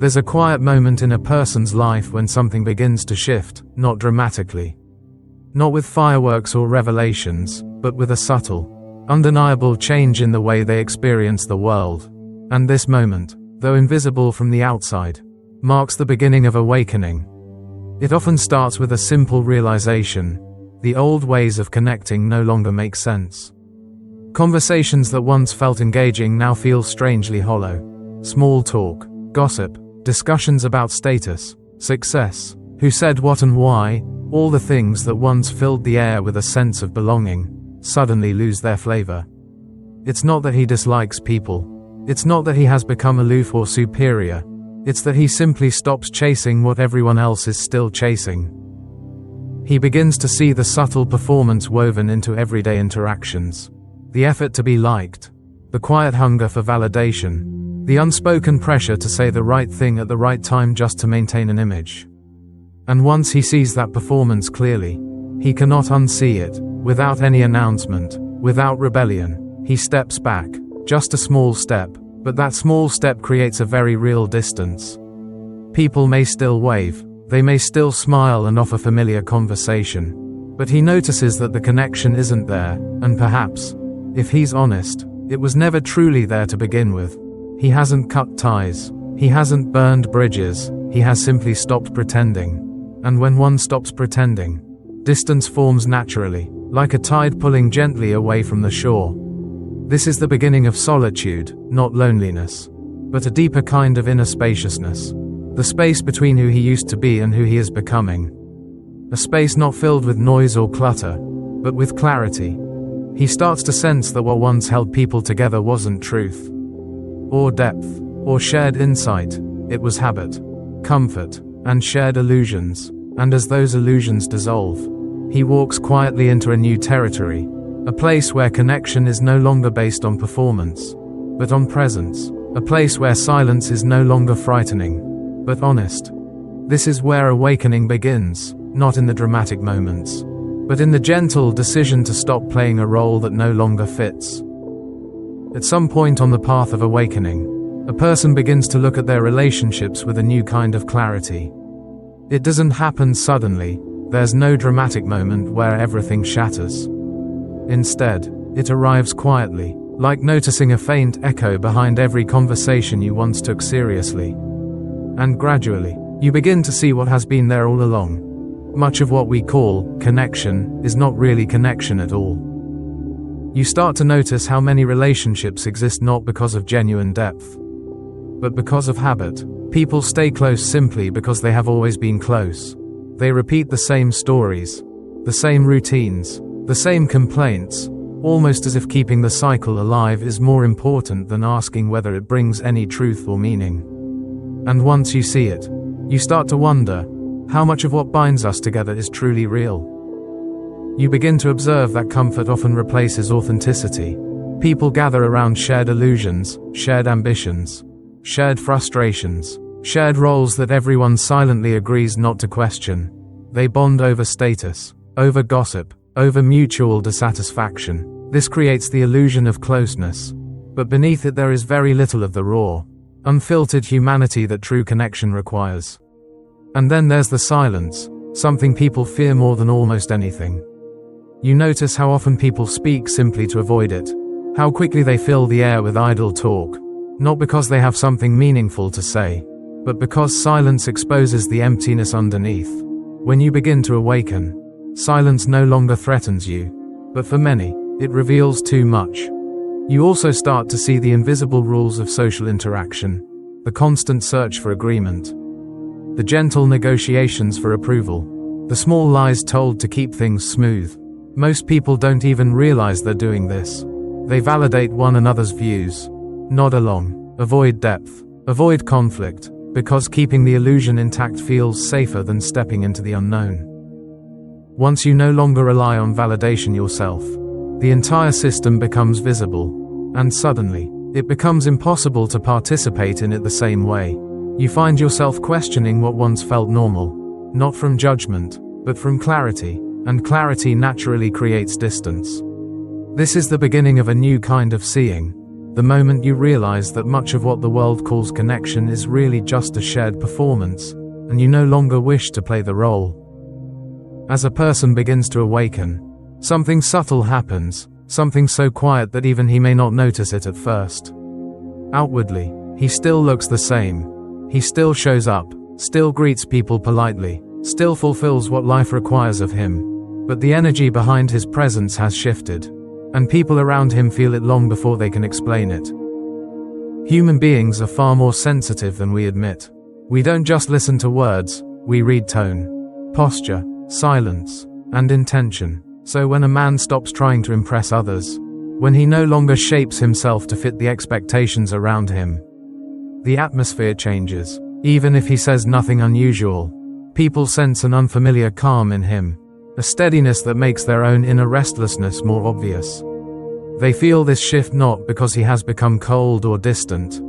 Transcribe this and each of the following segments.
There's a quiet moment in a person's life when something begins to shift, not dramatically. Not with fireworks or revelations, but with a subtle, undeniable change in the way they experience the world. And this moment, though invisible from the outside, marks the beginning of awakening. It often starts with a simple realization: the old ways of connecting no longer make sense. Conversations that once felt engaging now feel strangely hollow. Small talk, gossip, discussions about status, success, who said what and why, all the things that once filled the air with a sense of belonging, suddenly lose their flavor. It's not that he dislikes people. It's not that he has become aloof or superior. It's that he simply stops chasing what everyone else is still chasing. He begins to see the subtle performance woven into everyday interactions. The effort to be liked. The quiet hunger for validation. The unspoken pressure to say the right thing at the right time just to maintain an image. And once he sees that performance clearly, he cannot unsee it. Without any announcement, without rebellion, he steps back. Just a small step, but that small step creates a very real distance. People may still wave, they may still smile and offer familiar conversation, but he notices that the connection isn't there, and perhaps, if he's honest, it was never truly there to begin with. He hasn't cut ties, he hasn't burned bridges, he has simply stopped pretending. And when one stops pretending, distance forms naturally, like a tide pulling gently away from the shore. This is the beginning of solitude, not loneliness, but a deeper kind of inner spaciousness. The space between who he used to be and who he is becoming. A space not filled with noise or clutter, but with clarity. He starts to sense that what once held people together wasn't truth, or depth, or shared insight. It was habit, comfort, and shared illusions. And as those illusions dissolve, he walks quietly into a new territory. A place where connection is no longer based on performance, but on presence. A place where silence is no longer frightening, but honest. This is where awakening begins, not in the dramatic moments, but in the gentle decision to stop playing a role that no longer fits. At some point on the path of awakening, a person begins to look at their relationships with a new kind of clarity. It doesn't happen suddenly. There's no dramatic moment where everything shatters. Instead, it arrives quietly, like noticing a faint echo behind every conversation you once took seriously. And gradually, you begin to see what has been there all along. Much of what we call connection is not really connection at all. You start to notice how many relationships exist not because of genuine depth, but because of habit. People stay close simply because they have always been close. They repeat the same stories, the same routines, the same complaints, almost as if keeping the cycle alive is more important than asking whether it brings any truth or meaning. And once you see it, you start to wonder how much of what binds us together is truly real. You begin to observe that comfort often replaces authenticity. People gather around shared illusions, shared ambitions, shared frustrations, shared roles that everyone silently agrees not to question. They bond over status, over gossip, over mutual dissatisfaction. This creates the illusion of closeness, but beneath it there is very little of the raw, unfiltered humanity that true connection requires. And then there's the silence, something people fear more than almost anything. You notice how often people speak simply to avoid it, how quickly they fill the air with idle talk, not because they have something meaningful to say, but because silence exposes the emptiness underneath. When you begin to awaken, silence no longer threatens you, but for many, it reveals too much. You also start to see the invisible rules of social interaction, the constant search for agreement, the gentle negotiations for approval, the small lies told to keep things smooth. Most people don't even realize they're doing this. They validate one another's views, nod along, avoid depth, avoid conflict, because keeping the illusion intact feels safer than stepping into the unknown. Once you no longer rely on validation yourself, the entire system becomes visible, and suddenly, it becomes impossible to participate in it the same way. You find yourself questioning what once felt normal, not from judgment, but from clarity, and clarity naturally creates distance. This is the beginning of a new kind of seeing, the moment you realize that much of what the world calls connection is really just a shared performance, and you no longer wish to play the role. As a person begins to awaken, something subtle happens, something so quiet that even he may not notice it at first. Outwardly, he still looks the same. He still shows up, still greets people politely, still fulfills what life requires of him. But the energy behind his presence has shifted, and people around him feel it long before they can explain it. Human beings are far more sensitive than we admit. We don't just listen to words, we read tone, posture, silence, and intention. So when a man stops trying to impress others, when he no longer shapes himself to fit the expectations around him, the atmosphere changes. Even if he says nothing unusual, people sense an unfamiliar calm in him, a steadiness that makes their own inner restlessness more obvious. They feel this shift not because he has become cold or distant,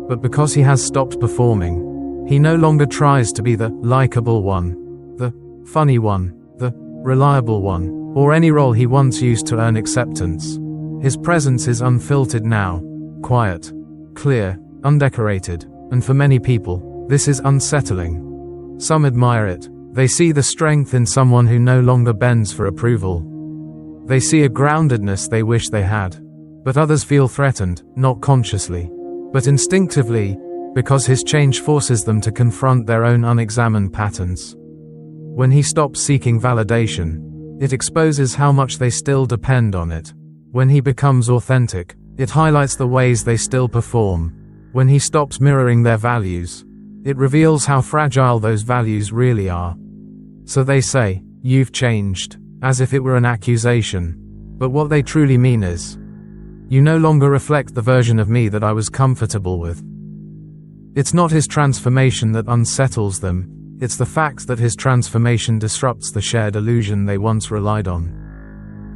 but because he has stopped performing. He no longer tries to be the likable one, the funny one, the reliable one, or any role he once used to earn acceptance. His presence is unfiltered now, quiet, clear, undecorated, and for many people, this is unsettling. Some admire it. They see the strength in someone who no longer bends for approval. They see a groundedness they wish they had. But others feel threatened, not consciously, but instinctively, because his change forces them to confront their own unexamined patterns. When he stops seeking validation, it exposes how much they still depend on it. When he becomes authentic, it highlights the ways they still perform. When he stops mirroring their values, it reveals how fragile those values really are. So they say, "You've changed," as if it were an accusation. But what they truly mean is, "You no longer reflect the version of me that I was comfortable with." It's not his transformation that unsettles them, it's the fact that his transformation disrupts the shared illusion they once relied on.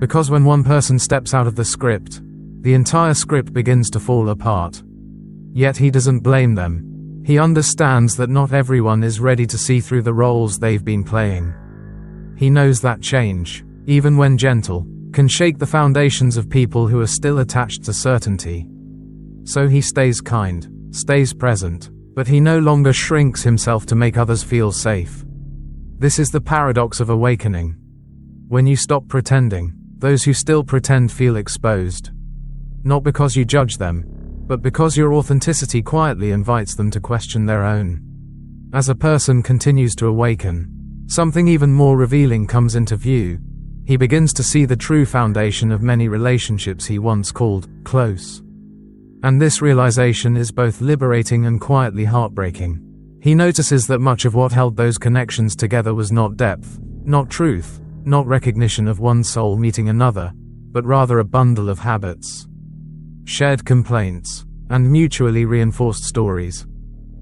Because when one person steps out of the script, the entire script begins to fall apart. Yet he doesn't blame them. He understands that not everyone is ready to see through the roles they've been playing. He knows that change, even when gentle, can shake the foundations of people who are still attached to certainty. So he stays kind, stays present, but he no longer shrinks himself to make others feel safe. This is the paradox of awakening. When you stop pretending, those who still pretend feel exposed. Not because you judge them, but because your authenticity quietly invites them to question their own. As a person continues to awaken, something even more revealing comes into view. He begins to see the true foundation of many relationships he once called close. And this realization is both liberating and quietly heartbreaking. He notices that much of what held those connections together was not depth, not truth, not recognition of one soul meeting another, but rather a bundle of habits, shared complaints, and mutually reinforced stories.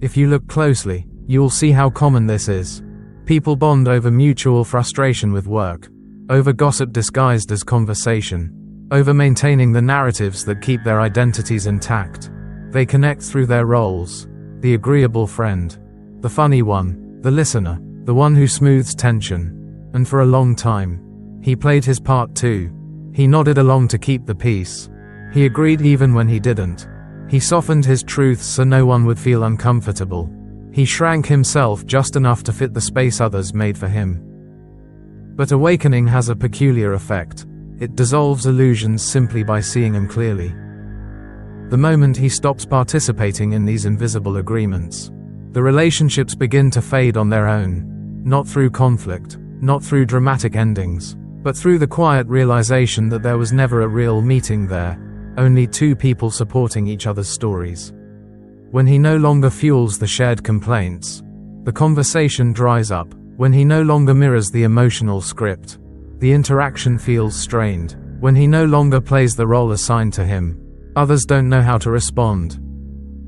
If you look closely, you'll see how common this is. People bond over mutual frustration with work, over gossip disguised as conversation, over maintaining the narratives that keep their identities intact. They connect through their roles: the agreeable friend, the funny one, the listener, the one who smooths tension. And for a long time, he played his part too. He nodded along to keep the peace. He agreed even when he didn't. He softened his truths so no one would feel uncomfortable. He shrank himself just enough to fit the space others made for him. But awakening has a peculiar effect. It dissolves illusions simply by seeing them clearly. The moment he stops participating in these invisible agreements, the relationships begin to fade on their own, not through conflict, not through dramatic endings, but through the quiet realization that there was never a real meeting there, only two people supporting each other's stories. When he no longer fuels the shared complaints, the conversation dries up. When he no longer mirrors the emotional script, the interaction feels strained. When he no longer plays the role assigned to him, others don't know how to respond.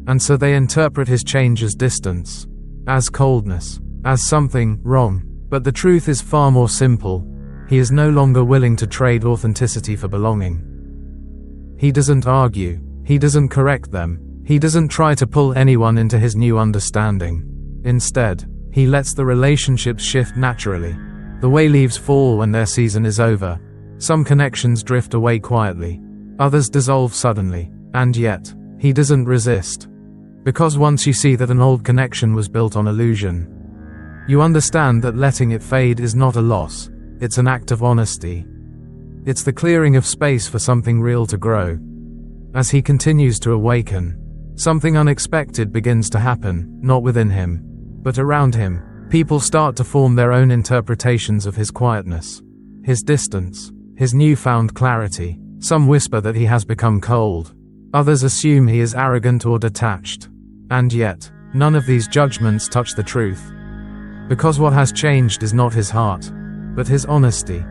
And so they interpret his change as distance, as coldness, as something wrong. But the truth is far more simple. He is no longer willing to trade authenticity for belonging. He doesn't argue. He doesn't correct them. He doesn't try to pull anyone into his new understanding. Instead, he lets the relationships shift naturally. The way leaves fall when their season is over. Some connections drift away quietly. Others dissolve suddenly. And yet, he doesn't resist. Because once you see that an old connection was built on illusion, you understand that letting it fade is not a loss, it's an act of honesty. It's the clearing of space for something real to grow. As he continues to awaken, something unexpected begins to happen, not within him, but around him. People start to form their own interpretations of his quietness, his distance, his newfound clarity. Some whisper that he has become cold. Others assume he is arrogant or detached. And yet, none of these judgments touch the truth. Because what has changed is not his heart, but his honesty.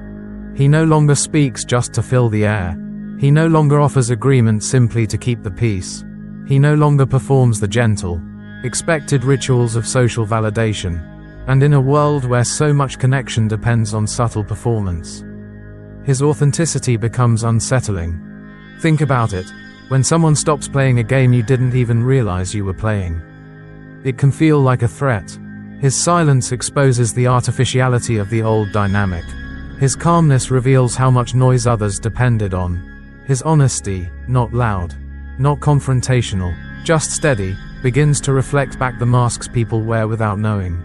He no longer speaks just to fill the air. He no longer offers agreement simply to keep the peace. He no longer performs the gentle, expected rituals of social validation. And in a world where so much connection depends on subtle performance, his authenticity becomes unsettling. Think about it. When someone stops playing a game you didn't even realize you were playing, it can feel like a threat. His silence exposes the artificiality of the old dynamic. His calmness reveals how much noise others depended on. His honesty, not loud, not confrontational, just steady, begins to reflect back the masks people wear without knowing.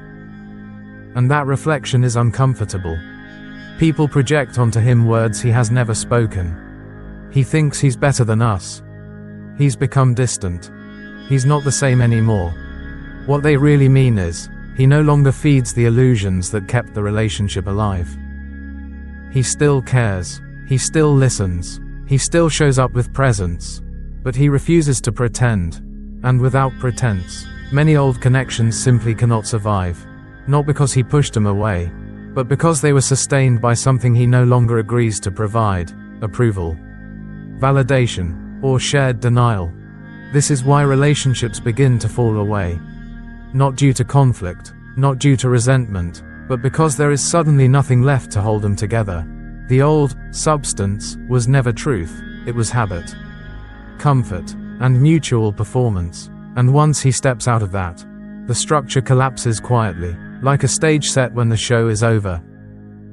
And that reflection is uncomfortable. People project onto him words he has never spoken. He thinks he's better than us. He's become distant. He's not the same anymore. What they really mean is, he no longer feeds the illusions that kept the relationship alive. He still cares. He still listens. He still shows up with presence. But he refuses to pretend. And without pretense, many old connections simply cannot survive. Not because he pushed them away, but because they were sustained by something he no longer agrees to provide: approval, validation, or shared denial. This is why relationships begin to fall away. Not due to conflict, not due to resentment, but because there is suddenly nothing left to hold them together. The old substance was never truth, it was habit, comfort, and mutual performance. And once he steps out of that, the structure collapses quietly, like a stage set when the show is over.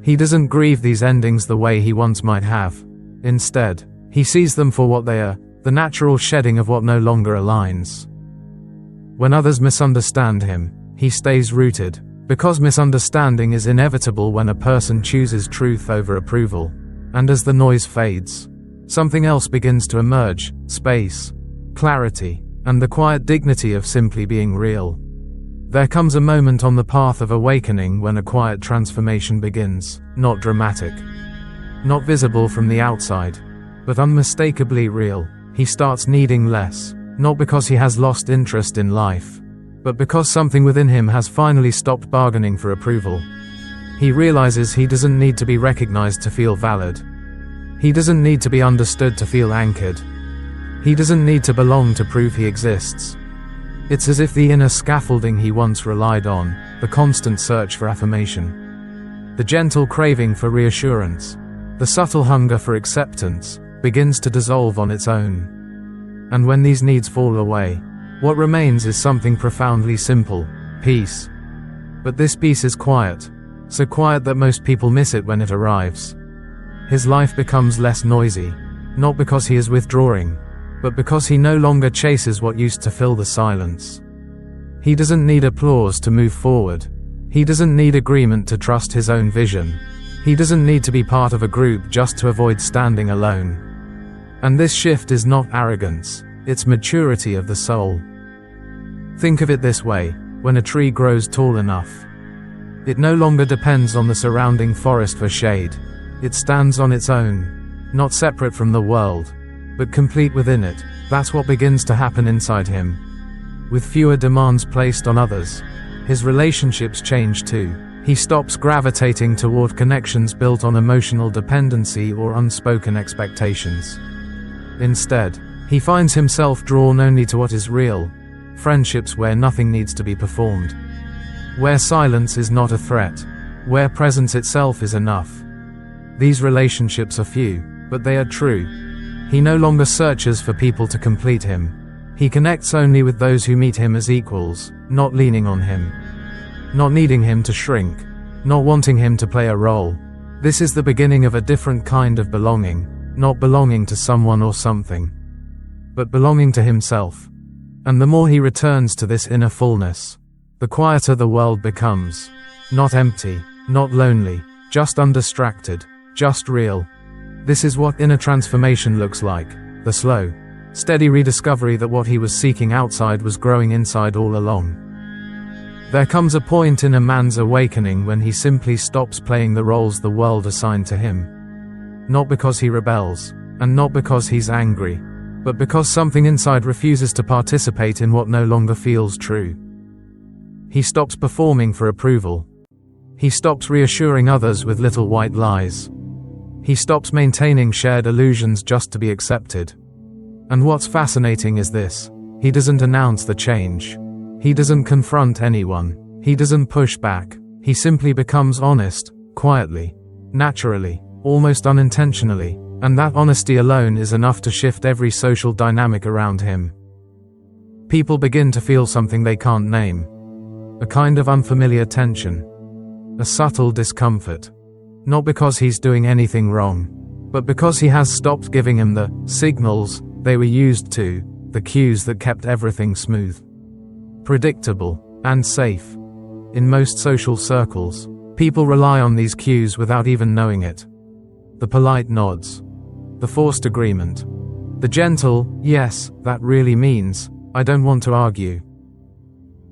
He doesn't grieve these endings the way he once might have. Instead, he sees them for what they are, the natural shedding of what no longer aligns. When others misunderstand him, he stays rooted, because misunderstanding is inevitable when a person chooses truth over approval. And as the noise fades, something else begins to emerge: space, clarity, and the quiet dignity of simply being real. There comes a moment on the path of awakening when a quiet transformation begins, not dramatic, not visible from the outside, but unmistakably real. He starts needing less, not because he has lost interest in life, but because something within him has finally stopped bargaining for approval. He realizes he doesn't need to be recognized to feel valid. He doesn't need to be understood to feel anchored. He doesn't need to belong to prove he exists. It's as if the inner scaffolding he once relied on, the constant search for affirmation, the gentle craving for reassurance, the subtle hunger for acceptance, begins to dissolve on its own. And when these needs fall away, what remains is something profoundly simple: peace. But this peace is quiet, so quiet that most people miss it when it arrives. His life becomes less noisy, not because he is withdrawing, but because he no longer chases what used to fill the silence. He doesn't need applause to move forward. He doesn't need agreement to trust his own vision. He doesn't need to be part of a group just to avoid standing alone. And this shift is not arrogance, it's maturity of the soul. Think of it this way: when a tree grows tall enough, it no longer depends on the surrounding forest for shade. It stands on its own, not separate from the world, but complete within it. That's what begins to happen inside him. With fewer demands placed on others, his relationships change too. He stops gravitating toward connections built on emotional dependency or unspoken expectations. Instead, he finds himself drawn only to what is real: friendships where nothing needs to be performed, where silence is not a threat, where presence itself is enough. These relationships are few, but they are true. He no longer searches for people to complete him. He connects only with those who meet him as equals, not leaning on him, not needing him to shrink, not wanting him to play a role. This is the beginning of a different kind of belonging, not belonging to someone or something, but belonging to himself. And the more he returns to this inner fullness, the quieter the world becomes. Not empty, not lonely, just undistracted, just real. This is what inner transformation looks like, the slow, steady rediscovery that what he was seeking outside was growing inside all along. There comes a point in a man's awakening when he simply stops playing the roles the world assigned to him. Not because he rebels, and not because he's angry, but because something inside refuses to participate in what no longer feels true. He stops performing for approval. He stops reassuring others with little white lies. He stops maintaining shared illusions just to be accepted. And what's fascinating is this: he doesn't announce the change. He doesn't confront anyone. He doesn't push back. He simply becomes honest, quietly, naturally, almost unintentionally, and that honesty alone is enough to shift every social dynamic around him. People begin to feel something they can't name. A kind of unfamiliar tension. A subtle discomfort. Not because he's doing anything wrong, but because he has stopped giving him the signals they were used to, the cues that kept everything smooth, predictable, and safe. In most social circles, people rely on these cues without even knowing it. The polite nods. The forced agreement. The gentle, yes, that really means, I don't want to argue.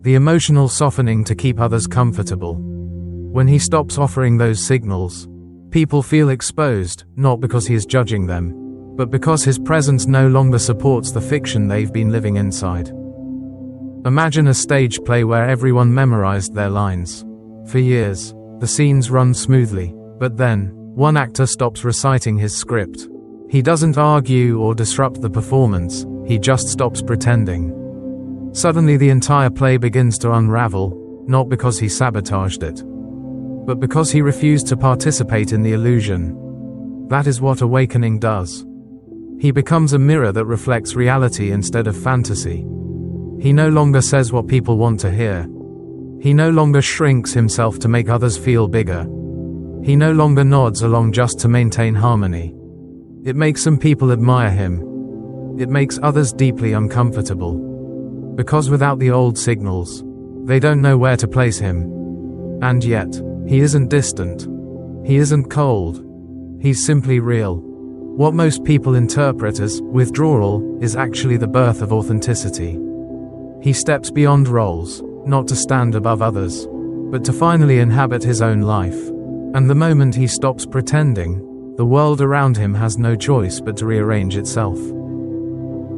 The emotional softening to keep others comfortable. When he stops offering those signals, people feel exposed, not because he is judging them, but because his presence no longer supports the fiction they've been living inside. Imagine a stage play where everyone memorized their lines. For years, the scenes run smoothly, but then, one actor stops reciting his script. He doesn't argue or disrupt the performance, he just stops pretending. Suddenly the entire play begins to unravel, not because he sabotaged it, but because he refused to participate in the illusion. That is what awakening does. He becomes a mirror that reflects reality instead of fantasy. He no longer says what people want to hear. He no longer shrinks himself to make others feel bigger. He no longer nods along just to maintain harmony. It makes some people admire him. It makes others deeply uncomfortable. Because without the old signals, they don't know where to place him. And yet, he isn't distant. He isn't cold. He's simply real. What most people interpret as withdrawal is actually the birth of authenticity. He steps beyond roles, not to stand above others, but to finally inhabit his own life. And the moment he stops pretending, the world around him has no choice but to rearrange itself.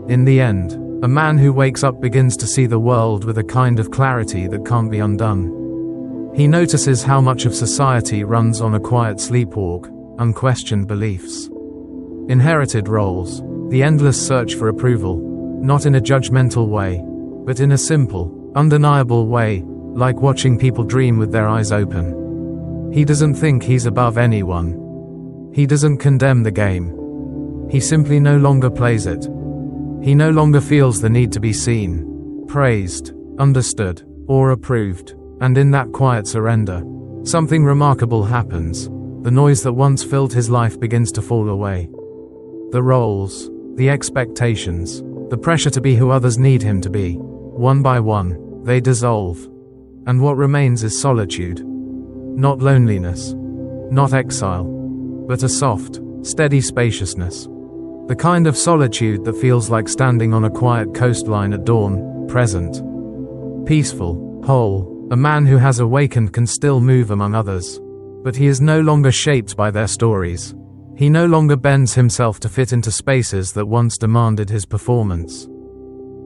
In the end, a man who wakes up begins to see the world with a kind of clarity that can't be undone. He notices how much of society runs on a quiet sleepwalk, unquestioned beliefs, inherited roles, the endless search for approval, not in a judgmental way, but in a simple, undeniable way, like watching people dream with their eyes open. He doesn't think he's above anyone. He doesn't condemn the game. He simply no longer plays it. He no longer feels the need to be seen, praised, understood, or approved. And in that quiet surrender, something remarkable happens. The noise that once filled his life begins to fall away. The roles, the expectations, the pressure to be who others need him to be, one by one, they dissolve. And what remains is solitude. Not loneliness, not exile, but a soft, steady spaciousness. The kind of solitude that feels like standing on a quiet coastline at dawn, present, peaceful, whole. A man who has awakened can still move among others, but he is no longer shaped by their stories. He no longer bends himself to fit into spaces that once demanded his performance.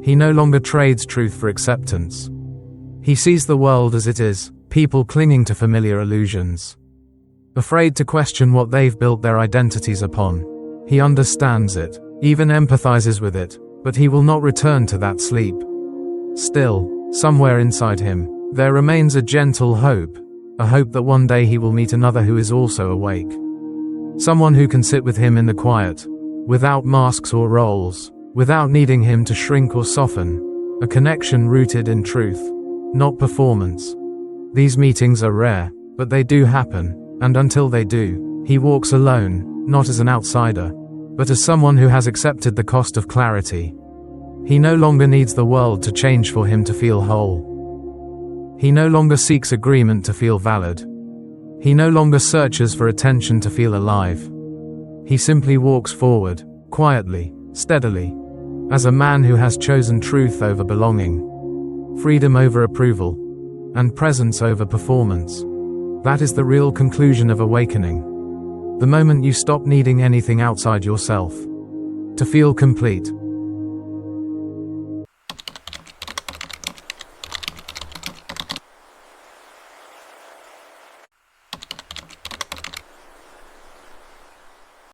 He no longer trades truth for acceptance. He sees the world as it is, people clinging to familiar illusions, afraid to question what they've built their identities upon. He understands it, even empathizes with it, but he will not return to that sleep. Still, somewhere inside him, there remains a gentle hope, a hope that one day he will meet another who is also awake. Someone who can sit with him in the quiet, without masks or roles, without needing him to shrink or soften, a connection rooted in truth, not performance. These meetings are rare, but they do happen, and until they do, he walks alone, not as an outsider, but as someone who has accepted the cost of clarity, He no longer needs the world to change for him to feel whole. He no longer seeks agreement to feel valid. He no longer searches for attention to feel alive. He simply walks forward, quietly, steadily, as a man who has chosen truth over belonging, freedom over approval, and presence over performance. That is the real conclusion of awakening. The moment you stop needing anything outside yourself to feel complete.